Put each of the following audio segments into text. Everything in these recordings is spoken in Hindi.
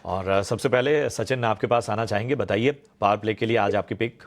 और सबसे पहले सचिन आपके पास आना चाहेंगे, बताइए पावर प्ले के लिए आज आपकी पिक।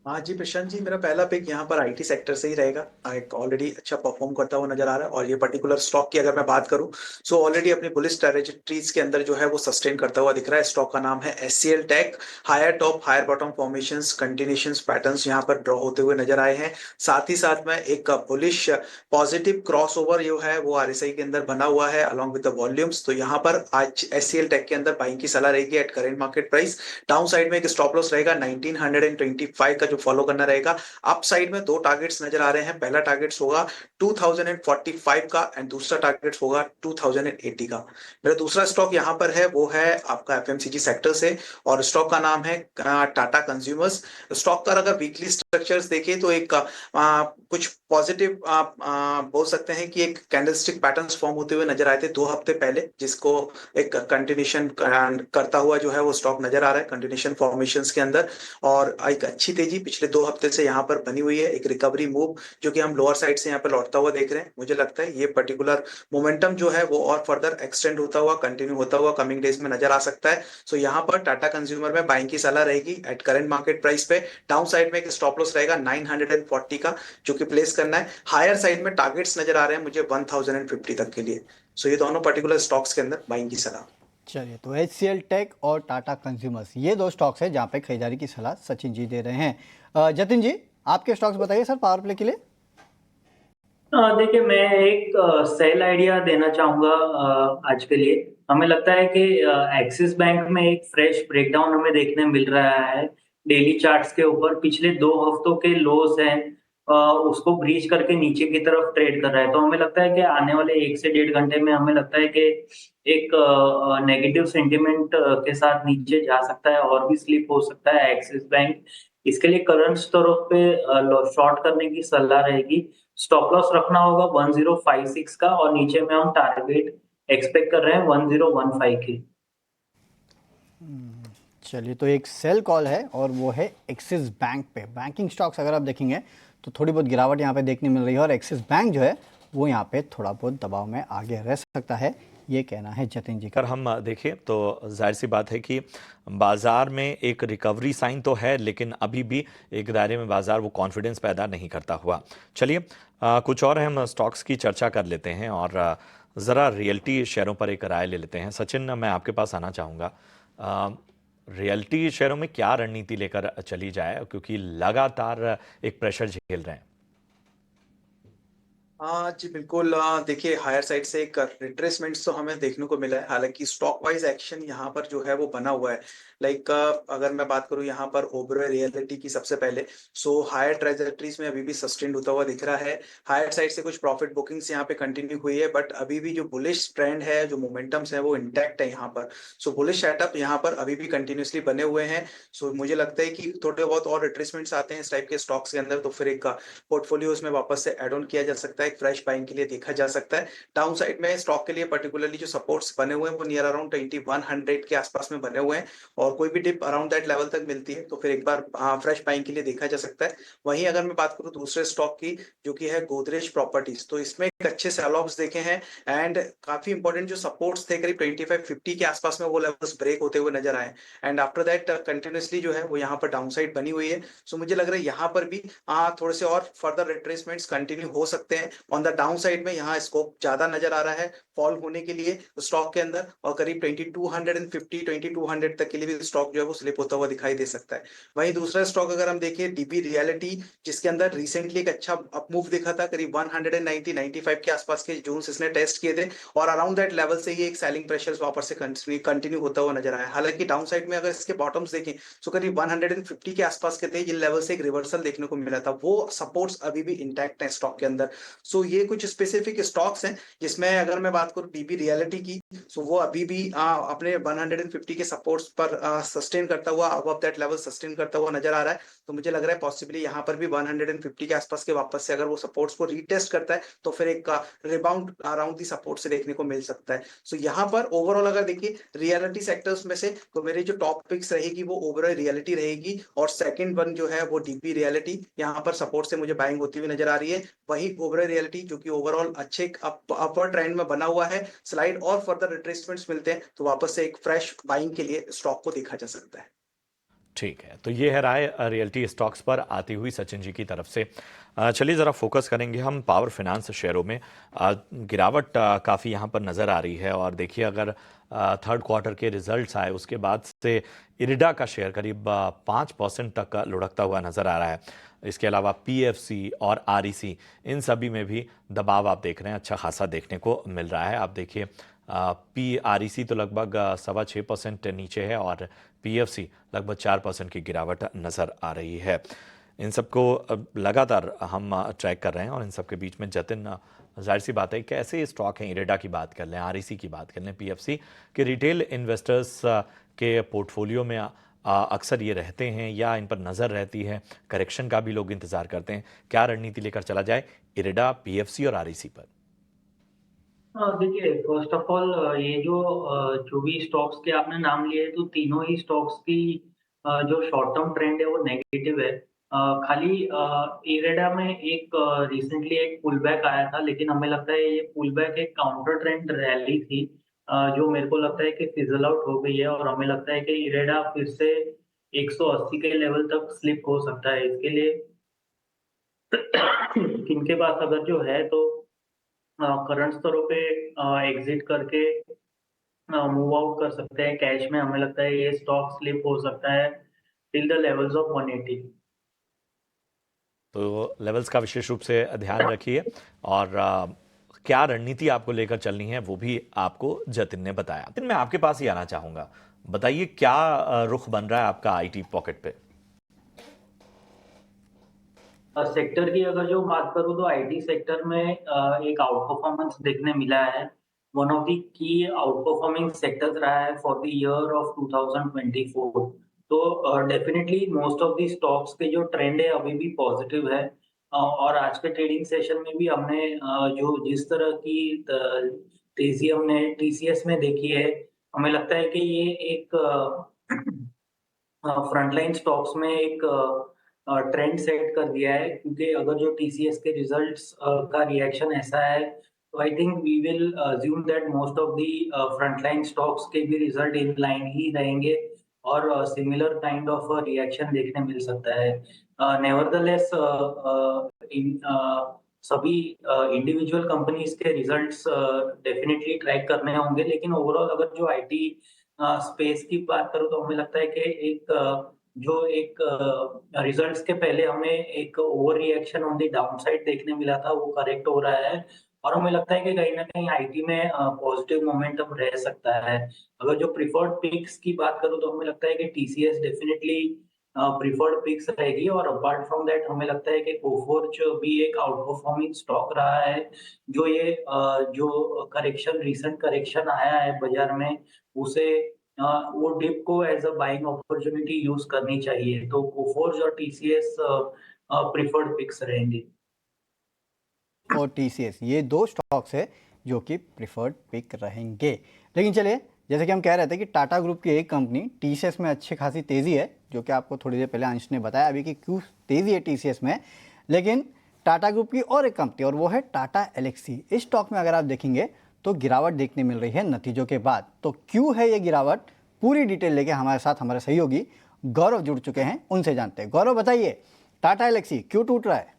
हाँ जी प्रशांत जी, मेरा पहला पिक यहाँ पर आईटी सेक्टर से ही रहेगा। एक ऑलरेडी अच्छा परफॉर्म करता हुआ नजर आ रहा है, और ये पर्टिकुलर स्टॉक की अगर मैं बात करूँ, सो ऑलरेडी अपनी बुलिश ट्रेजेक्टरीज के अंदर जो है वो सस्टेन करता हुआ दिख रहा है। स्टॉक का नाम है HCL tech. Higher top higher bottom formations continuations patterns यहाँ पर ड्रॉ होते हुए नजर आए हैं। साथ ही साथ में एक बुलिश पॉजिटिव क्रॉस ओवर जो है वो आरएसआई के अंदर बना हुआ है अलॉन्ग विद द वॉल्यूम्स। तो यहाँ पर आज एचसीएल टेक के अंदर बाइंग की सलाह रहेगी at current market price. Down side में एक स्टॉप लॉस रहेगा 1925 का जो फॉलो करना रहेगा। अप साइड में दो टारगेट्स नजर आ रहे हैं। पहला टारगेट्स होगा 2045 का एंड दूसरा टारगेट्स होगा 2080 का। मेरा दूसरा स्टॉक यहाँ पर है वो है आपका एफएमसीजी सेक्टर से, और स्टॉक का नाम है टाटा कंज्यूमर्स। स्टॉक का अगर वीकली स्ट्रक्चर्स देखें तो एक कुछ पॉजिटिव आप बोल सकते हैं कि एक कैंडलस्टिक पैटर्न्स फॉर्म होते हुए नजर आए थे 2 हफ्ते पहले, जिसको एक कंटिन्यूशन करता हुआ जो है वो स्टॉक नजर आ रहा है कंटिन्यूशन फॉर्मेशंस के अंदर। और एक अच्छी तेजी पिछले 2 हफ्ते से यहाँ पर बनी हुई है, एक रिकवरी मूव जो कि हम लोअर साइड से यहाँ पर लौटता हुआ देख रहे हैं। मुझे लगता है ये पर्टिकुलर मोमेंटम जो है वो और फर्दर एक्सटेंड होता हुआ कंटिन्यू होता हुआ कमिंग डेज में नजर आ सकता है। सो यहाँ पर टाटा कंज्यूमर में बाइंग की सलाह रहेगी एट करंट मार्केट प्राइस पे। डाउन साइड में एक स्टॉप लॉस रहेगा 940 का, जो कि प्लेस करना है। हायर साइड में टारगेट्स नजर आ रहे हैं मुझे 1050 तक के लिए। सो ये दोनों पर्टिकुलर स्टॉक्स के अंदर बाइंग की सलाह। चलिए, तो एचसीएल टेक और टाटा कंज्यूमर्स ये दो स्टॉक्स हैं जहाँ पे खरीदारी की सलाह सचिन जी दे रहे हैं। जतिन जी, आपके स्टॉक्स बताइए सर पावर प्ले के लिए। देखिए, मैं एक सेल आइडिया देना चाहूंगा आज के लिए। हमें लगता है कि एक्सिस बैंक में एक फ्रेश ब्रेकडाउन हमें देखने मिल रहा है। डेली चार्ट्स के ऊपर पिछले 2 हफ्तों के लोज हैं, उसको ब्रीच करके नीचे की तरफ ट्रेड कर रहा है। तो हमें लगता है कि आने वाले 1 से 1.5 घंटे में हमें लगता है कि एक नेगेटिव सेंटिमेंट के साथ नीचे जा सकता है और भी स्लिप हो सकता है एक्सिस बैंक। इसके लिए करंट स्तरों पे शॉर्ट करने की सलाह रहेगी। स्टॉप लॉस रखना होगा 1056 का, और नीचे में हम टारगेट एक्सपेक्ट कर रहे हैं 1015 के। चलिए, तो एक सेल कॉल है और वो है एक्सिस बैंक पे। बैंकिंग स्टॉक्स अगर आप देखेंगे तो थोड़ी बहुत गिरावट यहाँ पे देखने मिल रही है, और एक्सिस बैंक जो है वो यहाँ पे थोड़ा बहुत दबाव में आगे रह सकता है, ये कहना है जतिन जी का। अगर हम देखें तो जाहिर सी बात है कि बाजार में एक रिकवरी साइन तो है, लेकिन अभी भी एक दायरे में बाजार वो कॉन्फिडेंस पैदा नहीं करता हुआ। चलिए कुछ और हम स्टॉक्स की चर्चा कर लेते हैं और ज़रा रियल्टी शेयरों पर एक राय ले लेते हैं। सचिन, मैं आपके पास आना चाहूँगा। रियल्टी शेयरों में क्या रणनीति लेकर चली जाए, क्योंकि लगातार एक प्रेशर झेल रहे हैं। हाँ जी बिल्कुल। देखिए हायर साइड से एक रिट्रेसमेंट तो हमें देखने को मिला है, हालांकि स्टॉक वाइज एक्शन यहाँ पर जो है वो बना हुआ है। लाइक अगर मैं बात करूँ यहाँ पर ओबरॉय रियलिटी की सबसे पहले, सो हायर ट्रेजेक्टरीज में अभी भी सस्टेन्ड होता हुआ दिख रहा है। हायर साइड से कुछ प्रॉफिट बुकिंग्स यहाँ पे कंटिन्यू हुई है, बट अभी भी जो बुलिश ट्रेंड है, जो मोमेंटम्स है वो इंटैक्ट है यहाँ पर। सो बुलिश सेटअप यहाँ पर अभी भी कंटिन्यूसली बने हुए हैं। सो मुझे लगता है कि थोड़े बहुत और रिट्रेसमेंट्स आते हैं इस टाइप के स्टॉक्स के अंदर तो फिर एक पोर्टफोलियोज में वापस से एड ऑन किया जा सकता है, एक फ्रेश बाइंग के लिए देखा जा सकता है। डाउन साइड में स्टॉक के लिए पर्टिकुलरली जो सपोर्ट्स बने हुए हैं वो नियर अराउंड 2100 के आसपास में बने हुए हैं, और कोई भी डिप अराउंड दैट लेवल तक मिलती है तो फिर एक बार फ्रेश बाइंग के लिए देखा जा सकता है। वहीं अगर मैं बात करूं दूसरे स्टॉक की, जो कि है गोदरेज प्रॉपर्टीज, तो इसमें एक अच्छे सेल ऑफ्स देखे हैं, एंड काफी इंपॉर्टेंट जो सपोर्ट्स थे करीब 2550 के आसपास में वो लेवल्स ब्रेक होते हुए नजर आए, एंड आफ्टर दैट कंटिन्यूसली जो है वो यहाँ पर डाउन साइड बनी हुई है। सो मुझे लग रहा है यहाँ पर भी थोड़े से और फर्दर रिट्रेसमेंट्स कंटिन्यू हो सकते हैं। ऑन द डाउन साइड में यहाँ स्कोप ज्यादा नजर आ रहा है फॉल होने के लिए स्टॉक के अंदर, और करीब 2250 2200 तक के लिए भी स्टॉक जो है वो स्लिप होता हुआ दिखाई दे सकता है। वहीं दूसरा स्टॉक अगर हम देखें डीबी रियलिटी, जिसके अंदर रिसेंटली एक अच्छा अप मूव दिखा था, करीब 190 95 के आसपास के जोन्स इसने टेस्ट किए थे, और अराउंड दैट लेवल से ही एक सेलिंग प्रेशर वापस से कंटिन्यू होता हुआ नजर आया। हालांकि डाउन साइड में अगर इसके बॉटम्स देखें तो करीब 150 के आसपास के थे, जिन लेवल से एक रिवर्सल देखने को मिला था, वो सपोर्ट्स अभी भी इंटैक्ट है स्टॉक के अंदर। सो ये कुछ स्पेसिफिक स्टॉक्स हैं जिसमें अगर मैं बात करूं डीबी रियलिटी की, सो वो अभी भी अपने 150 के सपोर्ट्स पर सस्टेन करता हुआ अबव दैट लेवल सस्टेन करता हुआ नजर आ रहा है। तो मुझे लग रहा है पॉसिबली यहाँ पर भी 150 के आसपास के वापस से अगर वो सपोर्ट्स को रीटेस्ट करता है तो फिर एक रिबाउंड अराउंड दी सपोर्ट से देखने को मिल सकता है। सो यहाँ पर ओवरऑल अगर देखिए रियलिटी सेक्टर्स में से, तो मेरी जो टॉप पिक्स रहेगी वो ओवरऑल रियलिटी रहेगी, और सेकंड वन जो है वो डीपी रियलिटी, यहाँ पर सपोर्ट से मुझे बाइंग होती हुई नजर आ रही है। वही ओबरॉय रियलिटी जो कि ओवरऑल अच्छे अपवर्ड ट्रेंड में बना हुआ है, स्लाइड और फर्दर रिट्रेसमेंट्स मिलते हैं तो वापस से एक फ्रेश बाइंग के लिए स्टॉक को देखा जा सकता है। ठीक है, तो ये है राय रियल्टी स्टॉक्स पर आती हुई सचिन जी की तरफ से। चलिए ज़रा फोकस करेंगे हम पावर फाइनेंस शेयरों में। गिरावट काफ़ी यहाँ पर नज़र आ रही है और देखिए अगर थर्ड क्वार्टर के रिजल्ट्स आए उसके बाद से इरिडा का शेयर करीब 5% तक लुढ़कता हुआ नज़र आ रहा है। इसके अलावा पीएफसी और आरईसी इन सभी में भी दबाव आप देख रहे हैं अच्छा खासा देखने को मिल रहा है। आप देखिए आरईसी तो लगभग 6.25% नीचे है और पीएफसी लगभग 4% की गिरावट नज़र आ रही है। इन सबको लगातार हम ट्रैक कर रहे हैं और इन सब के बीच में जतिन, जाहिर सी बात है कैसे स्टॉक हैं, इरेडा की बात कर लें, आरईसी की बात कर लें, पीएफसी के रिटेल इन्वेस्टर्स के पोर्टफोलियो में अक्सर ये रहते हैं या इन पर नज़र रहती है, करेक्शन का भी लोग इंतज़ार करते हैं। क्या रणनीति लेकर चला जाए इरेडा, पीएफसी और आरईसी पर? देखिए, फर्स्ट ऑफ ऑल ये जो भी स्टॉक्स के आपने नाम लिए तो तीनों ही स्टॉक्स की जो शॉर्ट टर्म ट्रेंड है वो नेगेटिव है। खाली इरेडा में एक रिसेंटली एक पुल बैक आया था, लेकिन हमें लगता है ये पुल बैक एक काउंटर ट्रेंड रैली थी, जो मेरे को लगता है कि फिजल आउट हो गई है और हमें लगता है कि इरेडा फिर से 180 के लेवल तक स्लिप हो सकता है। इसके लिए इनके पास अगर जो है तो करंट स्तरों पे एग्जिट करके मूव आउट कर सकते हैं कैश में। हमें लगता है ये स्टॉक स्लिप हो सकता है टिल द लेवल्स ऑफ 180। तो लेवल्स का विशेष रूप से ध्यान रखिए और क्या रणनीति आपको लेकर चलनी है वो भी आपको जतिन ने बताया। जतिन, मैं आपके पास ही आना चाहूंगा, बताइए क्या रुख बन रहा है आपका आईटी पॉकेट पे? सेक्टर की अगर जो बात करूँ तो आईटी सेक्टर में एक आउट परफॉर्मेंस देखने मिला है। One of the key out performing sectors रहा है फॉर द ईयर ऑफ 2024। तो definitely most of the stocks के जो ट्रेंड है अभी भी पॉजिटिव है। और आज के ट्रेडिंग सेशन में भी हमने जो जिस तरह की तेजी हमने टीसीएस में देखी है, हमें लगता है कि ये एक फ्रंटलाइन स्टॉक्स में एक ट्रेंड सेट कर दिया है, क्योंकि अगर जो टीसीएस के रिजल्ट्स का रिएक्शन ऐसा है तो I think we will assume that most of the frontline stocks के भी रिजल्ट इन लाइन ही रहेंगे और सिमिलर काइंड ऑफ रिएक्शन देखने मिल सकता है। नेवरदलेस इन सभी इंडिविजुअल कंपनीज के रिजल्ट्स डेफिनेटली ट्रैक करने होंगे, लेकिन ओवरऑल अगर जो आईटी स्पेस की बात करूँ तो हमें लगता है कि एक रिजल्ट्स के पहले हमें एक over reaction on the down side देखने मिला था, वो करेक्ट हो रहा है और हमें लगता है कि कहीं ना कहीं आईटी में पॉजिटिव मोमेंटम रह सकता है। अगर जो प्रिफर्ड पिक्स की बात करूँ तो हमें लगता है कि टीसीएस डेफिनेटली प्रिफर्ड पिक्स रहेगी और अपार्ट फ्रॉम दैट हमें लगता है कि कोफोर्ज भी एक आउट परफॉर्मिंग स्टॉक रहा है। जो ये जो करेक्शन रिसेंट करेक्शन आया है बाजार में, उसे वो डिप को as a buying opportunity use करनी चाहिए। तो कोफोर्ज और टीसीएस प्रिफर्ड पिक्स रहेंगे। और टीसीएस, ये दो स्टॉक्स है जो कि प्रिफर्ड पिक रहेंगे। लेकिन चलिए, जैसे कि हम कह रहे थे कि टाटा ग्रुप की एक कंपनी टीसीएस में अच्छी खासी तेज़ी है, जो कि आपको थोड़ी देर पहले अंश ने बताया अभी कि क्यों तेज़ी है टीसीएस में। लेकिन टाटा ग्रुप की और एक कंपनी और वो है टाटा एलेक्सी। इस स्टॉक में अगर आप देखेंगे तो गिरावट देखने मिल रही है नतीजों के बाद। तो क्यों है ये गिरावट, पूरी डिटेल लेके हमारे साथ हमारे सहयोगी गौरव जुड़ चुके हैं, उनसे जानते हैं। गौरव, बताइए टाटा एलेक्सी क्यों टूट रहा है?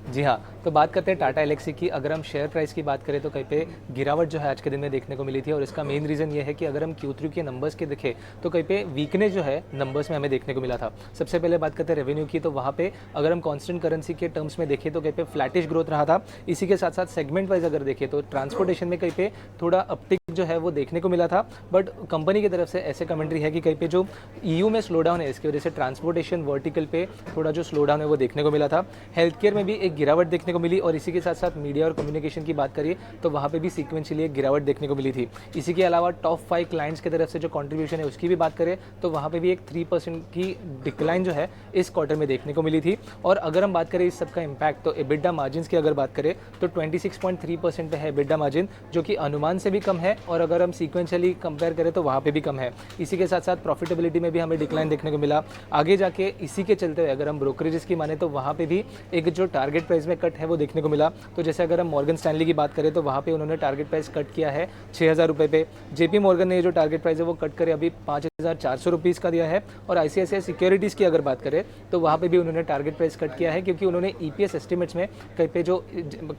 जी हाँ, तो बात करते हैं टाटा एलेक्सी की। अगर हम शेयर प्राइस की बात करें तो कहीं पे गिरावट जो है आज के दिन में देखने को मिली थी और इसका मेन रीज़न ये है कि अगर हम Q3 के नंबर्स के देखें तो कहीं पे वीकनेस जो है नंबर्स में हमें देखने को मिला था। सबसे पहले बात करते हैं रेवेन्यू की, तो वहाँ पे अगर हम कांस्टेंट करेंसी के टर्म्स में देखें तो कहीं पे फ्लैटिश ग्रोथ रहा था। इसी के साथ साथ सेगमेंट वाइज अगर देखें तो ट्रांसपोर्टेशन में कहीं पे थोड़ा अपटिक जो है वो देखने को मिला था, बट कंपनी की तरफ से ऐसे कमेंट्री है कि कहीं पे जो EU में स्लो डाउन है इसकी वजह से ट्रांसपोर्टेशन वर्टिकल पे थोड़ा जो स्लो डाउन है वो देखने को मिला था। हेल्थ केयर में भी एक गिरावट देखने को मिली और इसी के साथ साथ मीडिया और कम्युनिकेशन की बात करिए तो वहाँ पे भी सीक्वेंशियली एक गिरावट देखने को मिली थी। इसी के अलावा टॉप 5 क्लाइंट्स की तरफ से जो कंट्रीब्यूशन है उसकी भी बात करें तो वहाँ पे भी एक 3% की डिक्लाइन जो है इस क्वार्टर में देखने को मिली थी। और अगर हम बात करें इस सबका इम्पैक्ट तो एबिडा मार्जिन की अगर बात करें तो 26.3% पे है एबिडा मार्जिन, जो कि अनुमान से भी कम है और अगर हम सीक्वेंशियली कंपेयर करें तो वहाँ पे भी कम है। इसी के साथ साथ प्रॉफिटेबिलिटी में भी हमें डिक्लाइन देखने को मिला। आगे जाके इसी के चलते हुए अगर हम ब्रोकरेजेस की माने तो वहाँ पे भी एक जो टारगेट प्राइस में कट है वो देखने को मिला। तो जैसे अगर हम मॉर्गन स्टैनली की बात करें तो वहाँ पे उन्होंने टारगेट प्राइस कट किया है 6,000 रुपये पे। जेपी मॉर्गन ने जो टारगेट प्राइस है वो कट करे अभी 5,400 रुपीज़ का दिया है। और ICICI सिक्योरिटीज़ की अगर बात करें तो वहाँ पे भी उन्होंने टारगेट प्राइस कट किया है, क्योंकि उन्होंने EPS एस्टिमेट्स में कहीं पे जो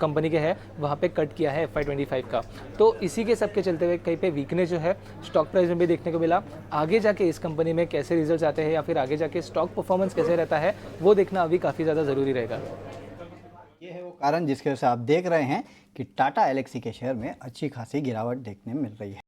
कंपनी के है वहाँ पे कट किया है FY25 का। तो इसी के सब के चलते हुए कहीं पे वीकनेस जो है स्टॉक प्राइस में भी देखने को मिला। आगे जाके इस कंपनी में कैसे रिजल्ट्स आते हैं या फिर आगे जाके स्टॉक परफॉर्मेंस कैसे रहता है वो देखना अभी काफ़ी ज़्यादा ज़रूरी रहेगा। ये है वो कारण जिसकी वजह से आप देख रहे हैं कि टाटा एलेक्सी के शेयर में अच्छी खासी गिरावट देखने मिल रही है।